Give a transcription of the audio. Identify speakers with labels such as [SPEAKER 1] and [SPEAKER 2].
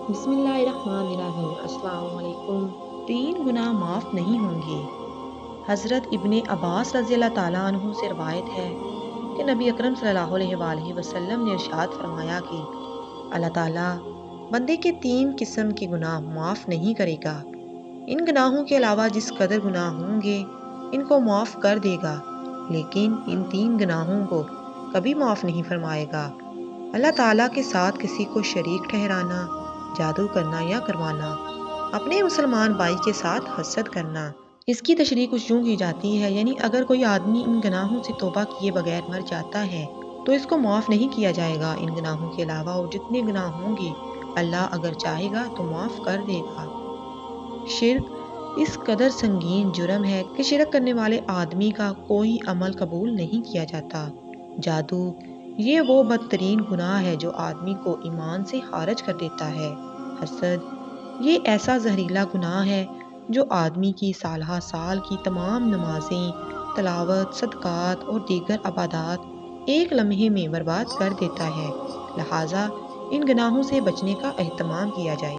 [SPEAKER 1] بسم اللہ الرحمن الرحیم۔ السلام علیکم۔ 3 گناہ معاف نہیں ہوں گے۔ حضرت ابن عباس رضی اللہ تعالیٰ عنہ سے روایت ہے کہ نبی اکرم صلی اللہ علیہ وآلہ وسلم نے ارشاد فرمایا کہ اللہ تعالیٰ بندے کے 3 قسم کے گناہ معاف نہیں کرے گا۔ ان گناہوں کے علاوہ جس قدر گناہ ہوں گے ان کو معاف کر دے گا، لیکن ان 3 گناہوں کو کبھی معاف نہیں فرمائے گا۔ اللہ تعالیٰ کے ساتھ کسی کو شریک ٹھہرانا، جادو کرنا یا کروانا، اپنے مسلمان بھائی کے ساتھ حسد کرنا۔ اس کی تشریح کچھ یوں کی جاتی ہے، یعنی اگر کوئی آدمی ان گناہوں سے توبہ کیے بغیر مر جاتا ہے تو اس کو معاف نہیں کیا جائے گا۔ ان گناہوں کے علاوہ اور جتنے گناہ ہوں گے اللہ اگر چاہے گا تو معاف کر دے گا۔ شرک اس قدر سنگین جرم ہے کہ شرک کرنے والے آدمی کا کوئی عمل قبول نہیں کیا جاتا۔ جادو یہ وہ بدترین گناہ ہے جو آدمی کو ایمان سے خارج کر دیتا ہے۔ حسد یہ ایسا زہریلا گناہ ہے جو آدمی کی سالہ سال کی تمام نمازیں، تلاوت، صدقات اور دیگر عبادات ایک لمحے میں برباد کر دیتا ہے۔ لہٰذا ان گناہوں سے بچنے کا اہتمام کیا جائے۔